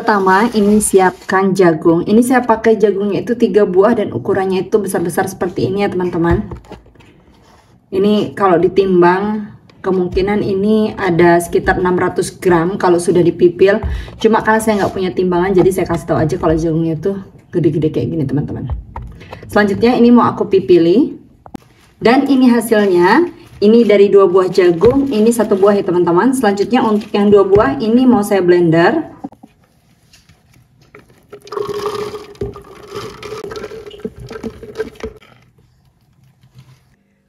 pertama ini siapkan jagung. Ini saya pakai jagungnya itu 3 buah dan ukurannya itu besar-besar seperti ini ya teman-teman. Ini kalau ditimbang kemungkinan ini ada sekitar 600 gram kalau sudah dipipil. Cuma karena saya nggak punya timbangan jadi saya kasih tahu aja kalau jagungnya itu gede-gede kayak gini teman-teman. Selanjutnya ini mau aku pipili. Dan ini hasilnya. Ini dari 2 buah jagung, ini 1 buah ya teman-teman. Selanjutnya untuk yang 2 buah ini mau saya blender.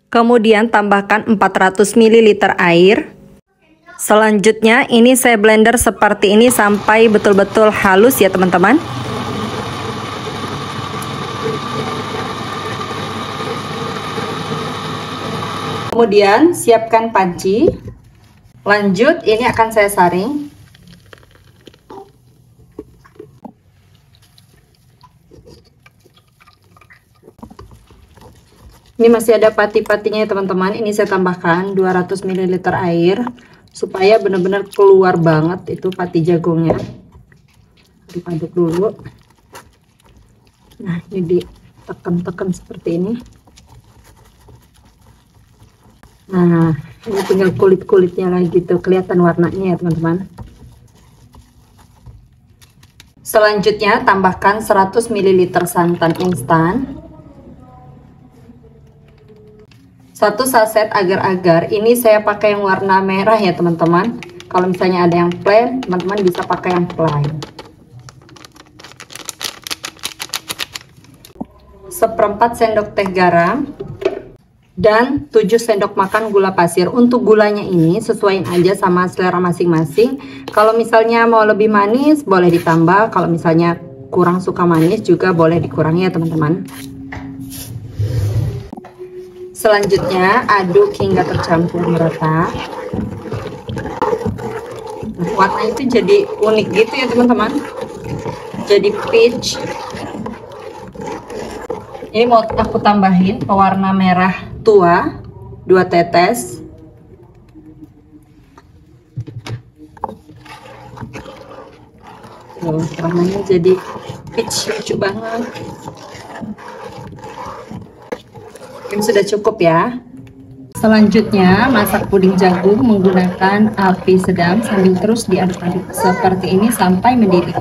Kemudian tambahkan 400 ml air. Selanjutnya ini saya blender seperti ini sampai betul-betul halus ya teman-teman. Kemudian siapkan panci. Lanjut ini akan saya saring. Ini masih ada pati-patinya ya teman-teman. Ini saya tambahkan 200 ml air supaya benar-benar keluar banget itu pati jagungnya. Aduk-aduk dulu. Nah, ini ditekan-tekan seperti ini. Nah, ini tinggal kulit-kulitnya lagi tuh, kelihatan warnanya ya teman-teman. Selanjutnya tambahkan 100 ml santan instan. 1 saset agar-agar. Ini saya pakai yang warna merah ya teman-teman. Kalau misalnya ada yang plain, teman-teman bisa pakai yang plain. 1/4 sendok teh garam dan 7 sendok makan gula pasir. Untuk gulanya ini sesuaiin aja sama selera masing-masing. Kalau misalnya mau lebih manis boleh ditambah, kalau misalnya kurang suka manis juga boleh dikurangi ya teman-teman. Selanjutnya aduk hingga tercampur merata. Nah, warna itu jadi unik gitu ya teman-teman, jadi peach. Ini mau aku tambahin pewarna merah tua 2 tetes. Warnanya jadi peach, lucu banget. Ini sudah cukup ya. Selanjutnya masak puding jagung menggunakan api sedang sambil terus diaduk-aduk seperti ini sampai mendidih.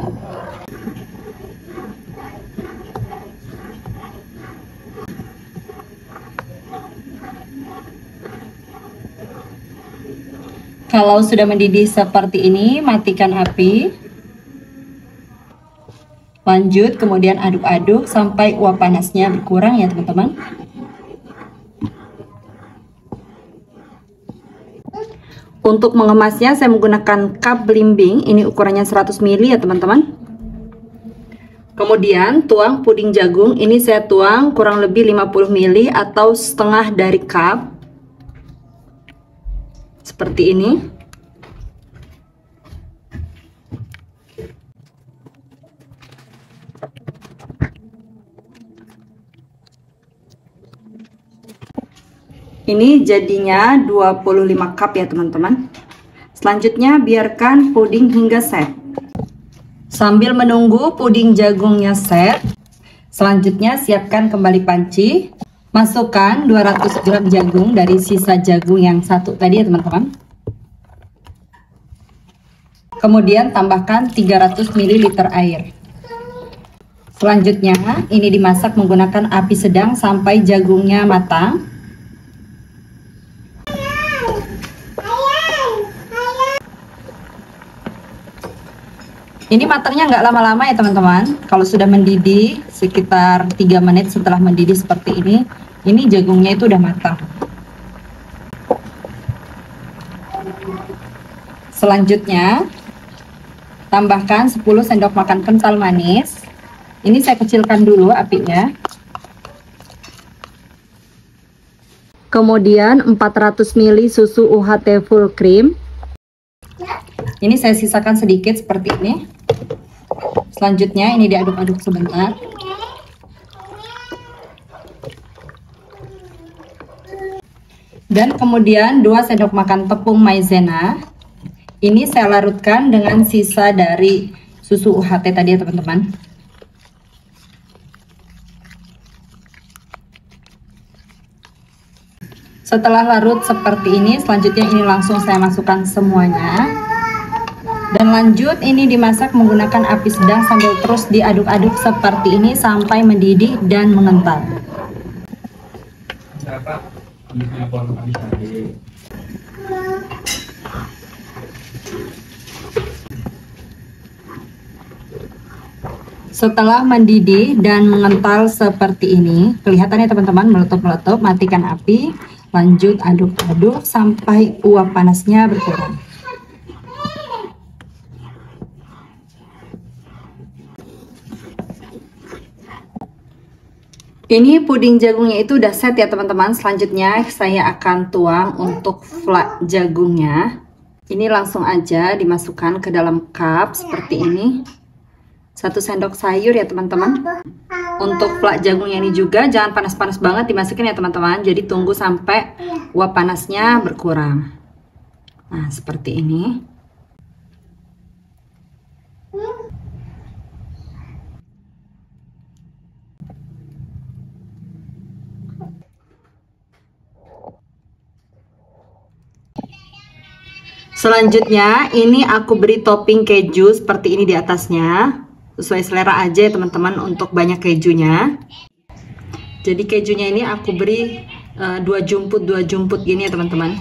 Kalau sudah mendidih seperti ini, matikan api. Lanjut kemudian aduk-aduk sampai uap panasnya berkurang ya teman-teman. Untuk mengemasnya saya menggunakan cup belimbing, ini ukurannya 100 ml ya teman-teman. Kemudian tuang puding jagung, ini saya tuang kurang lebih 50 ml atau setengah dari cup. Seperti ini. Ini jadinya 25 cup ya teman-teman. Selanjutnya biarkan puding hingga set. Sambil menunggu puding jagungnya set, selanjutnya siapkan kembali panci. Masukkan 200 gram jagung dari sisa jagung yang 1 tadi ya teman-teman. Kemudian tambahkan 300 ml air. Selanjutnya ini dimasak menggunakan api sedang sampai jagungnya matang. Ini matangnya nggak lama-lama ya teman-teman. Kalau sudah mendidih sekitar 3 menit setelah mendidih seperti ini jagungnya itu udah matang. Selanjutnya tambahkan 10 sendok makan kental manis. Ini saya kecilkan dulu apinya. Kemudian 400 ml susu UHT full cream. Ini saya sisakan sedikit seperti ini. Selanjutnya ini diaduk-aduk sebentar. Dan kemudian 2 sendok makan tepung maizena. Ini saya larutkan dengan sisa dari susu UHT tadi ya teman-teman. Setelah larut seperti ini, selanjutnya ini langsung saya masukkan semuanya. Dan lanjut ini dimasak menggunakan api sedang sambil terus diaduk-aduk seperti ini sampai mendidih dan mengental. Setelah mendidih dan mengental seperti ini, kelihatannya teman-teman meletup-meletup, matikan api. Lanjut aduk-aduk sampai uap panasnya berkurang. Ini puding jagungnya itu udah set ya teman-teman. Selanjutnya saya akan tuang untuk flak jagungnya. Ini langsung aja dimasukkan ke dalam cup seperti ini. 1 sendok sayur ya teman-teman. Untuk flak jagungnya ini juga jangan panas-panas banget dimasukin ya teman-teman. Jadi tunggu sampai uap panasnya berkurang. Nah seperti ini. Selanjutnya ini aku beri topping keju seperti ini di atasnya. Sesuai selera aja ya teman-teman untuk banyak kejunya. Jadi kejunya ini aku beri 2 jumput gini ya teman-teman.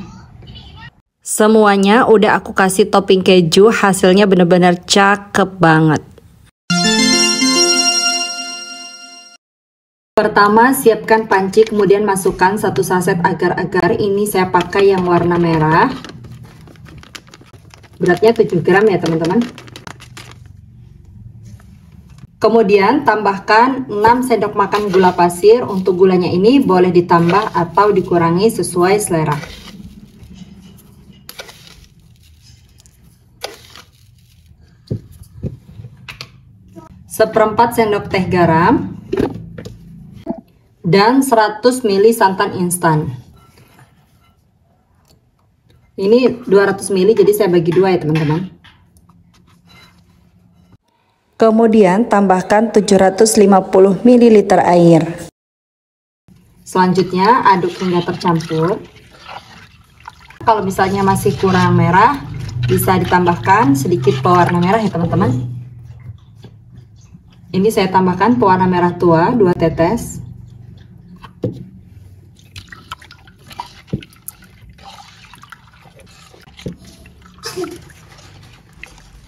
Semuanya udah aku kasih topping keju, hasilnya bener-bener cakep banget. Pertama siapkan panci, kemudian masukkan 1 saset agar-agar. Ini saya pakai yang warna merah. Beratnya 7 gram ya teman-teman. Kemudian tambahkan 6 sendok makan gula pasir. Untuk gulanya ini boleh ditambah atau dikurangi sesuai selera. Seperempat sendok teh garam dan 100 ml santan instan. Ini 200 ml jadi saya bagi 2 ya teman-teman. Kemudian tambahkan 750 ml air. Selanjutnya aduk hingga tercampur. Kalau misalnya masih kurang merah, bisa ditambahkan sedikit pewarna merah ya teman-teman. Ini saya tambahkan pewarna merah tua 2 tetes.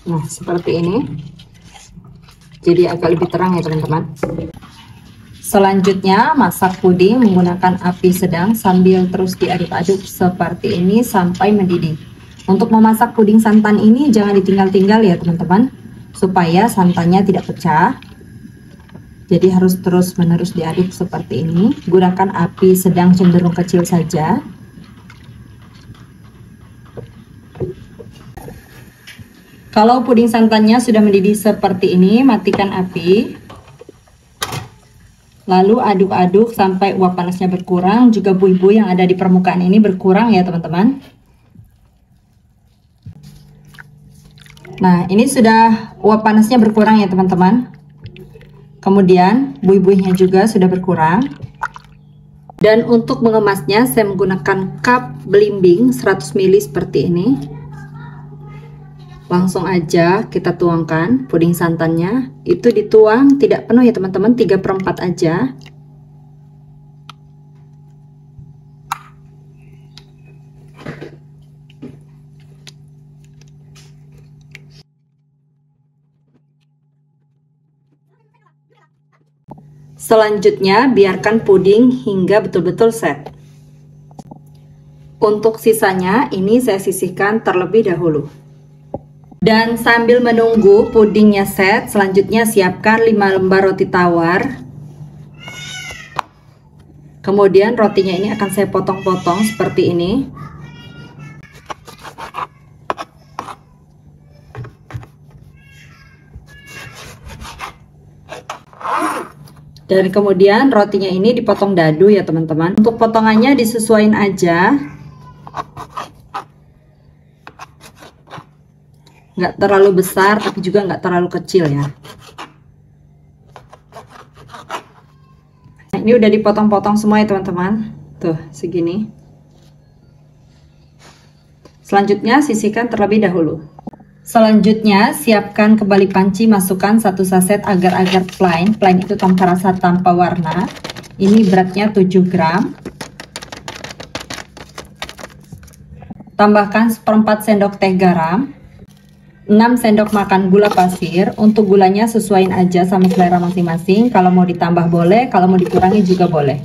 Nah seperti ini. Jadi agak lebih terang ya teman-teman. Selanjutnya masak puding menggunakan api sedang sambil terus diaduk-aduk seperti ini sampai mendidih. Untuk memasak puding santan ini jangan ditinggal-tinggal ya teman-teman, supaya santannya tidak pecah. Jadi harus terus-menerus diaduk seperti ini. Gunakan api sedang cenderung kecil saja. Kalau puding santannya sudah mendidih seperti ini, matikan api. Lalu aduk-aduk sampai uap panasnya berkurang, juga buih-buih yang ada di permukaan ini berkurang ya teman-teman. Nah, ini sudah uap panasnya berkurang ya teman-teman. Kemudian buih-buihnya juga sudah berkurang. Dan untuk mengemasnya saya menggunakan cup belimbing 100 ml seperti ini. Langsung aja kita tuangkan puding santannya. Itu dituang tidak penuh ya teman-teman, 3/4 aja. Selanjutnya biarkan puding hingga betul-betul set. Untuk sisanya ini saya sisihkan terlebih dahulu. Dan sambil menunggu pudingnya set, selanjutnya siapkan 5 lembar roti tawar. Kemudian rotinya ini akan saya potong-potong seperti ini. Dan kemudian rotinya ini dipotong dadu ya teman-teman. Untuk potongannya disesuaikan aja. nggak terlalu besar tapi juga nggak terlalu kecil ya. Nah, ini udah dipotong-potong semua ya teman-teman, tuh segini. Selanjutnya sisihkan terlebih dahulu. Selanjutnya siapkan kembali panci, masukkan 1 saset agar-agar plain. Plain itu tanpa rasa, tanpa warna. Ini beratnya 7 gram. Tambahkan 1/4 sendok teh garam, 6 sendok makan gula pasir. Untuk gulanya sesuaiin aja sama selera masing-masing. Kalau mau ditambah boleh, kalau mau dikurangi juga boleh.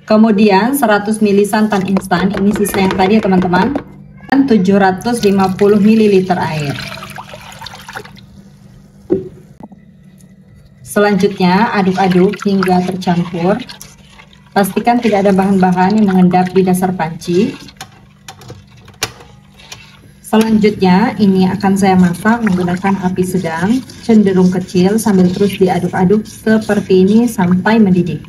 Kemudian 100 ml santan instan, ini sisa yang tadi ya teman-teman. Dan 750 ml air. Selanjutnya aduk-aduk hingga tercampur. Pastikan tidak ada bahan-bahan yang mengendap di dasar panci. Selanjutnya ini akan saya masak menggunakan api sedang, cenderung kecil, sambil terus diaduk-aduk seperti ini sampai mendidih.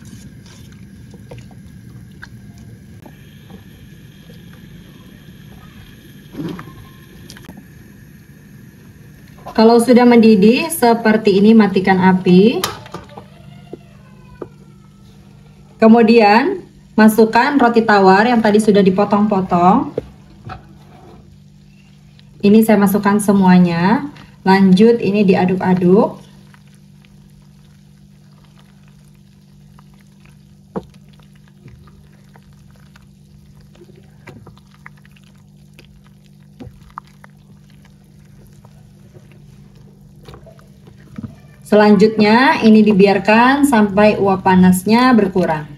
Kalau sudah mendidih seperti ini, matikan api. Kemudian masukkan roti tawar yang tadi sudah dipotong-potong. Ini saya masukkan semuanya. Lanjut ini diaduk-aduk. Selanjutnya ini dibiarkan sampai uap panasnya berkurang.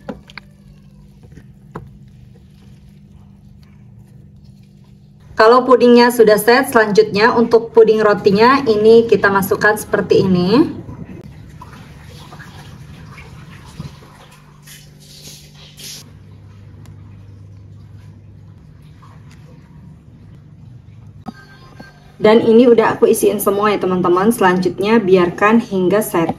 Kalau pudingnya sudah set, selanjutnya untuk puding rotinya ini kita masukkan seperti ini. Dan ini udah aku isiin semua ya teman-teman. Selanjutnya biarkan hingga set.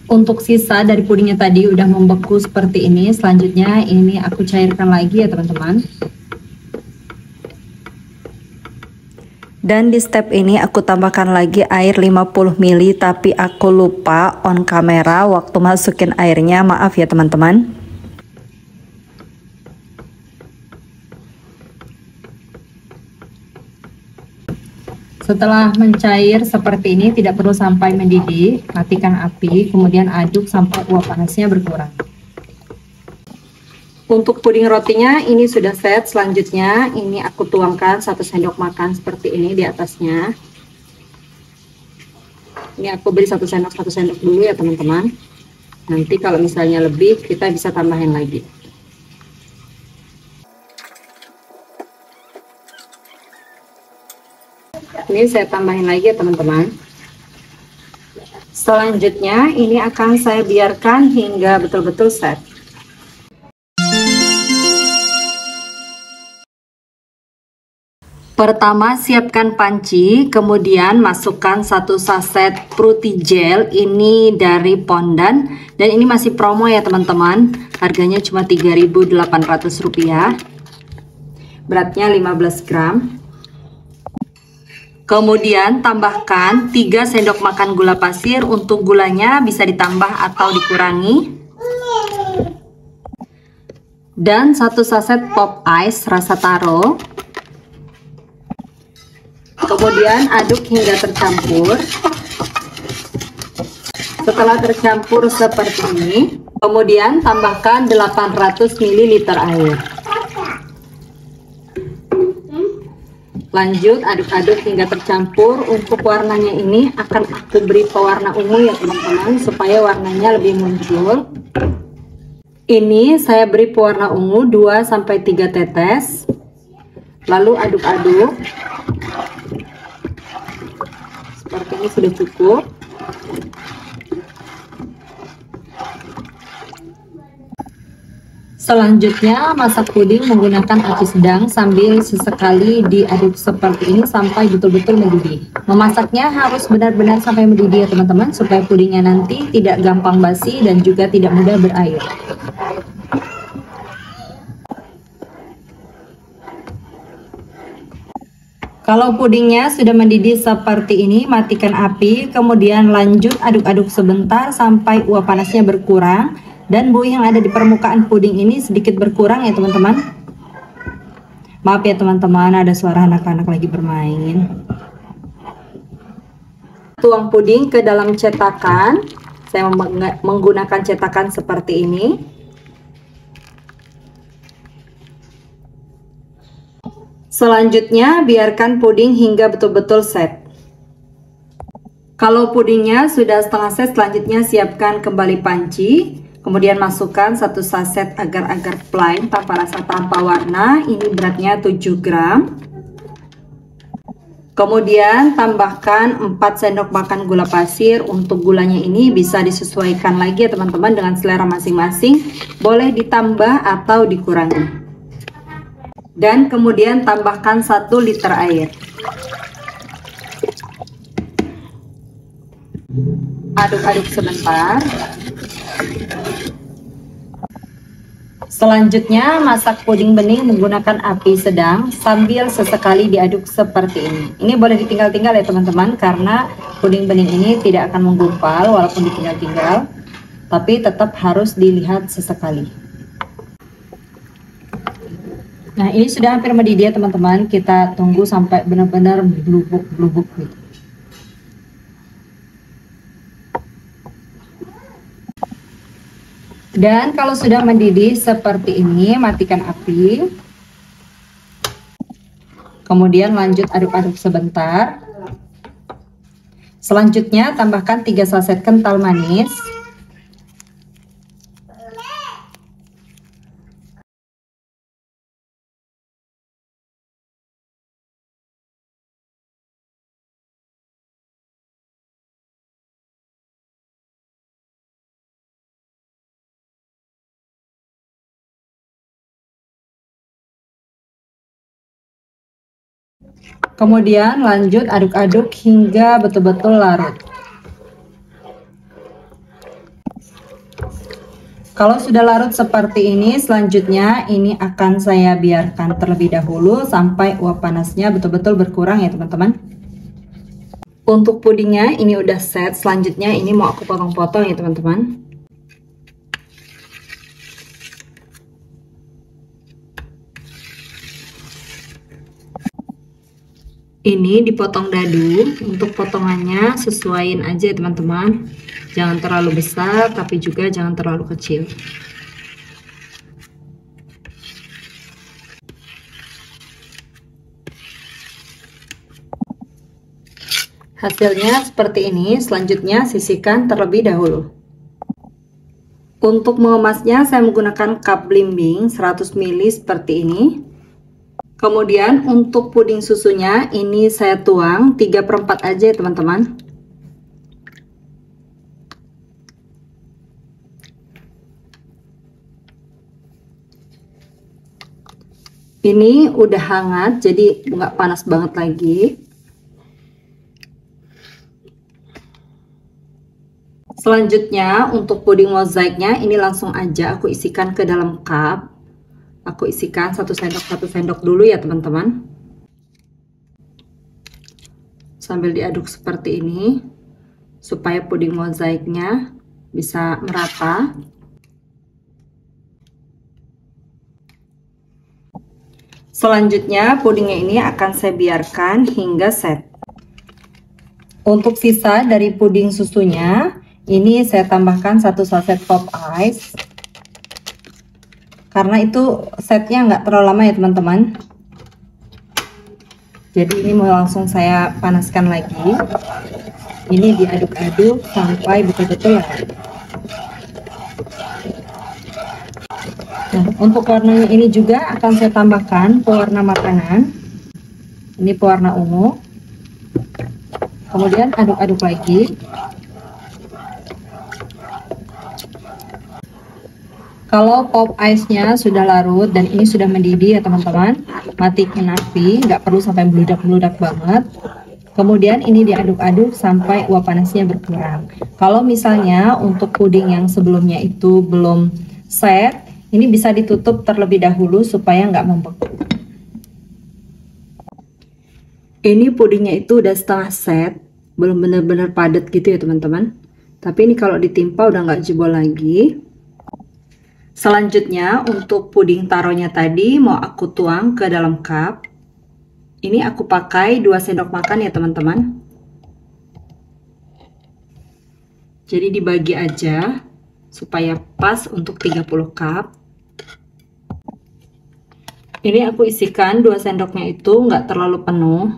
Untuk sisa dari pudingnya tadi udah membeku seperti ini. Selanjutnya ini aku cairkan lagi ya teman-teman. Dan di step ini aku tambahkan lagi air 50 ml, tapi aku lupa on kamera waktu masukin airnya, maaf ya teman-teman. Setelah mencair seperti ini, tidak perlu sampai mendidih, matikan api, kemudian aduk sampai uap panasnya berkurang. Untuk puding rotinya ini sudah set. Selanjutnya ini aku tuangkan 1 sendok makan seperti ini di atasnya. Ini aku beri 1 sendok dulu ya teman-teman. Nanti kalau misalnya lebih kita bisa tambahin lagi. Ini saya tambahin lagi ya teman-teman. Selanjutnya ini akan saya biarkan hingga betul-betul set. Pertama siapkan panci, kemudian masukkan 1 saset fruity gel ini dari Pondan, dan ini masih promo ya teman-teman. Harganya cuma Rp3.800. Beratnya 15 gram. Kemudian tambahkan 3 sendok makan gula pasir. Untuk gulanya bisa ditambah atau dikurangi. Dan 1 saset pop ice rasa taro. Kemudian aduk hingga tercampur. Setelah tercampur seperti ini, kemudian tambahkan 800 ml air. Lanjut aduk-aduk hingga tercampur. Untuk warnanya ini akan aku beri pewarna ungu ya teman-teman, supaya warnanya lebih muncul. Ini saya beri pewarna ungu 2-3 tetes. Lalu aduk-aduk. Seperti ini sudah cukup. Selanjutnya masak puding menggunakan api sedang sambil sesekali diaduk seperti ini sampai betul-betul mendidih. Memasaknya harus benar-benar sampai mendidih ya teman-teman, supaya pudingnya nanti tidak gampang basi dan juga tidak mudah berair. Kalau pudingnya sudah mendidih seperti ini, matikan api, kemudian lanjut aduk-aduk sebentar sampai uap panasnya berkurang dan buih yang ada di permukaan puding ini sedikit berkurang ya teman-teman. Maaf ya teman-teman, ada suara anak-anak lagi bermain. Tuang puding ke dalam cetakan. Saya menggunakan cetakan seperti ini. Selanjutnya, biarkan puding hingga betul-betul set. Kalau pudingnya sudah setengah set, selanjutnya siapkan kembali panci. Kemudian masukkan 1 saset agar-agar plain tanpa rasa tanpa warna. Ini beratnya 7 gram. Kemudian tambahkan 4 sendok makan gula pasir. Untuk gulanya ini bisa disesuaikan lagi ya teman-teman dengan selera masing-masing. Boleh ditambah atau dikurangi. Dan kemudian tambahkan 1 liter air. Aduk-aduk sebentar. Selanjutnya masak puding bening menggunakan api sedang sambil sesekali diaduk seperti ini. Ini boleh ditinggal-tinggal ya teman-teman, karena puding bening ini tidak akan menggumpal walaupun ditinggal-tinggal, tapi tetap harus dilihat sesekali. Nah, ini sudah hampir mendidih ya teman-teman. Kita tunggu sampai benar-benar blubuk-blubuk gitu. Dan kalau sudah mendidih seperti ini, matikan api. Kemudian lanjut aduk-aduk sebentar. Selanjutnya tambahkan 3 saset kental manis. Kemudian lanjut aduk-aduk hingga betul-betul larut. Kalau sudah larut seperti ini, selanjutnya ini akan saya biarkan terlebih dahulu sampai uap panasnya betul-betul berkurang ya teman-teman. Untuk pudingnya ini udah set, selanjutnya ini mau aku potong-potong ya teman-teman. Ini dipotong dadu. Untuk potongannya sesuaiin aja ya teman-teman, jangan terlalu besar tapi juga jangan terlalu kecil. Hasilnya seperti ini. Selanjutnya sisihkan terlebih dahulu. Untuk mengemasnya saya menggunakan cup blimbing 100 ml seperti ini. Kemudian untuk puding susunya ini saya tuang 3/4 aja ya teman-teman. Ini udah hangat jadi nggak panas banget lagi. Selanjutnya untuk puding mozaiknya ini langsung aja aku isikan ke dalam cup. Aku isikan 1 sendok dulu ya teman-teman. Sambil diaduk seperti ini supaya puding mozaiknya bisa merata. Selanjutnya pudingnya ini akan saya biarkan hingga set. Untuk sisa dari puding susunya ini saya tambahkan 1 saset pop ice. Karena itu setnya nggak terlalu lama ya teman-teman. Jadi ini mau langsung saya panaskan lagi. Ini diaduk-aduk sampai betul-betul larut. Nah, untuk warnanya ini juga akan saya tambahkan pewarna makanan. Ini pewarna ungu. Kemudian aduk-aduk lagi. Kalau pop ice-nya sudah larut dan ini sudah mendidih ya teman-teman, matikan api, nggak perlu sampai meludak-meludak banget. Kemudian ini diaduk-aduk sampai uap panasnya berkurang. Kalau misalnya untuk puding yang sebelumnya itu belum set, ini bisa ditutup terlebih dahulu supaya nggak membeku. Ini pudingnya itu udah setengah set, belum bener-bener padat gitu ya teman-teman. Tapi ini kalau ditimpa udah nggak jebol lagi. Selanjutnya untuk puding taronya tadi mau aku tuang ke dalam cup. Ini aku pakai 2 sendok makan ya teman-teman. Jadi dibagi aja supaya pas untuk 30 cup. Ini aku isikan 2 sendoknya itu nggak terlalu penuh.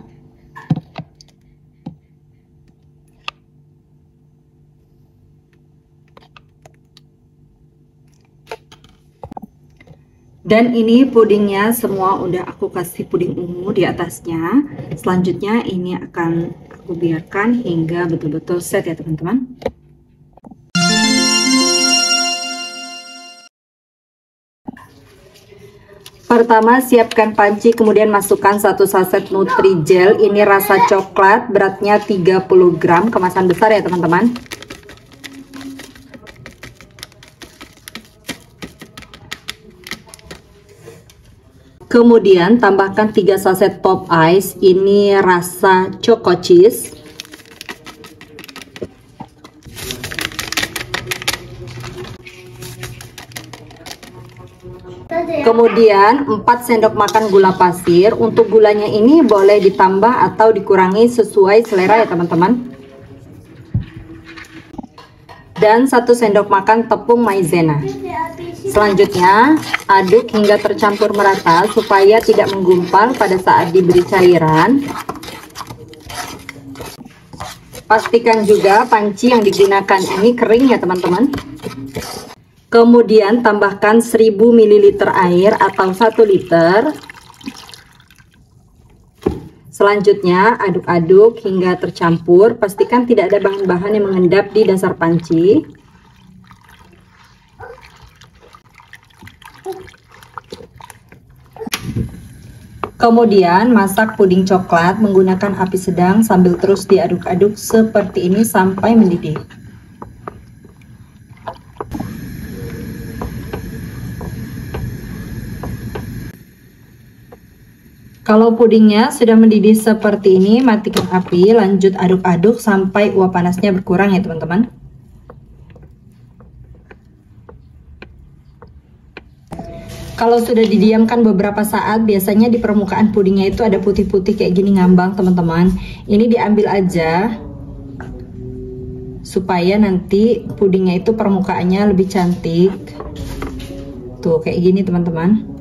Dan ini pudingnya semua udah aku kasih puding ungu di atasnya. Selanjutnya ini akan aku biarkan hingga betul-betul set ya teman-teman. Pertama siapkan panci, kemudian masukkan 1 saset Nutrijel. Ini rasa coklat, beratnya 30 gram, kemasan besar ya teman-teman. Kemudian tambahkan 3 saset pop ice, ini rasa choco cheese. Kemudian 4 sendok makan gula pasir. Untuk gulanya ini boleh ditambah atau dikurangi sesuai selera ya teman-teman. Dan 1 sendok makan tepung maizena. Selanjutnya aduk hingga tercampur merata supaya tidak menggumpal pada saat diberi cairan. Pastikan juga panci yang digunakan ini kering ya teman-teman. Kemudian tambahkan 1000 ml air atau 1 liter. Selanjutnya aduk-aduk hingga tercampur. Pastikan tidak ada bahan-bahan yang mengendap di dasar panci. Kemudian masak puding coklat menggunakan api sedang sambil terus diaduk-aduk seperti ini sampai mendidih. Kalau pudingnya sudah mendidih seperti ini, matikan api, lanjut aduk-aduk sampai uap panasnya berkurang ya teman-teman. Kalau sudah didiamkan beberapa saat, biasanya di permukaan pudingnya itu ada putih-putih kayak gini ngambang teman-teman. Ini diambil aja supaya nanti pudingnya itu permukaannya lebih cantik. Tuh kayak gini teman-teman.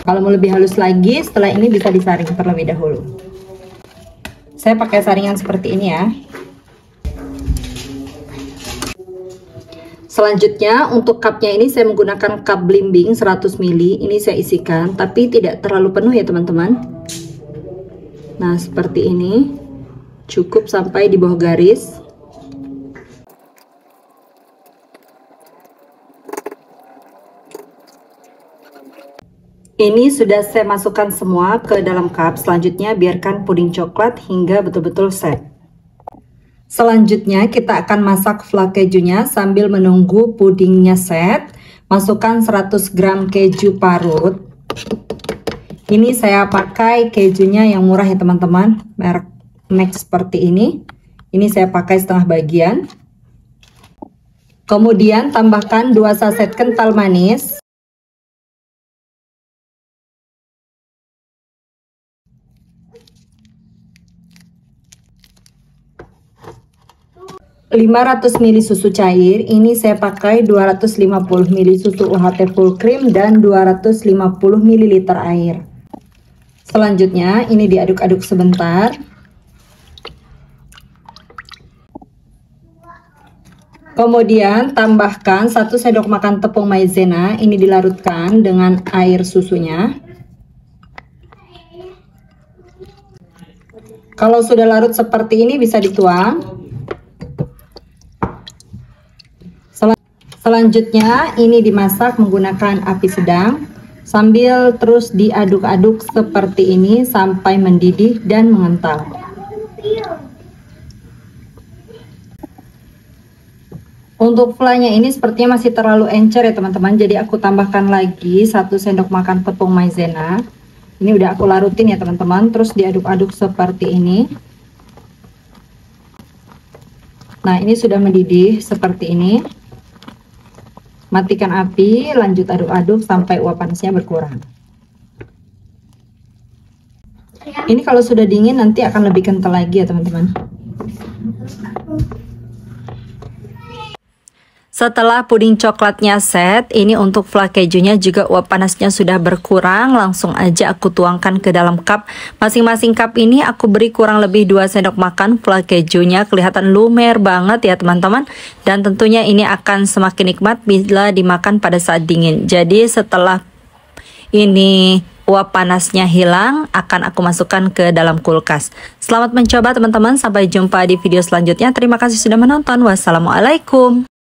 Kalau mau lebih halus lagi, setelah ini bisa disaring terlebih dahulu. Saya pakai saringan seperti ini ya. Selanjutnya untuk cupnya ini saya menggunakan cup blimbing 100 ml. Ini saya isikan, tapi tidak terlalu penuh ya teman-teman. Nah seperti ini, cukup sampai di bawah garis. Ini sudah saya masukkan semua ke dalam cup. Selanjutnya biarkan puding coklat hingga betul-betul set. Selanjutnya kita akan masak flak kejunya sambil menunggu pudingnya set. Masukkan 100 gram keju parut. Ini saya pakai kejunya yang murah ya teman-teman, merek Next seperti ini. Ini saya pakai setengah bagian. Kemudian tambahkan 2 saset kental manis. 500 ml susu cair. Ini saya pakai 250 ml susu UHT full cream dan 250 ml air. Selanjutnya ini diaduk-aduk sebentar. Kemudian tambahkan 1 sendok makan tepung maizena. Ini dilarutkan dengan air susunya. Kalau sudah larut seperti ini bisa dituang. Selanjutnya ini dimasak menggunakan api sedang sambil terus diaduk-aduk seperti ini sampai mendidih dan mengental. Untuk flanya ini sepertinya masih terlalu encer ya teman-teman, jadi aku tambahkan lagi 1 sendok makan tepung maizena. Ini udah aku larutin ya teman-teman, terus diaduk-aduk seperti ini. Nah, ini sudah mendidih seperti ini. Matikan api, lanjut aduk-aduk sampai uap panasnya berkurang. Ini kalau sudah dingin nanti akan lebih kental lagi ya teman-teman. Setelah puding coklatnya set, ini untuk flak kejunya juga uap panasnya sudah berkurang. Langsung aja aku tuangkan ke dalam cup. Masing-masing cup ini aku beri kurang lebih 2 sendok makan flak kejunya. Kelihatan lumer banget ya teman-teman. Dan tentunya ini akan semakin nikmat bila dimakan pada saat dingin. Jadi setelah ini uap panasnya hilang, akan aku masukkan ke dalam kulkas. Selamat mencoba teman-teman. Sampai jumpa di video selanjutnya. Terima kasih sudah menonton. Wassalamualaikum.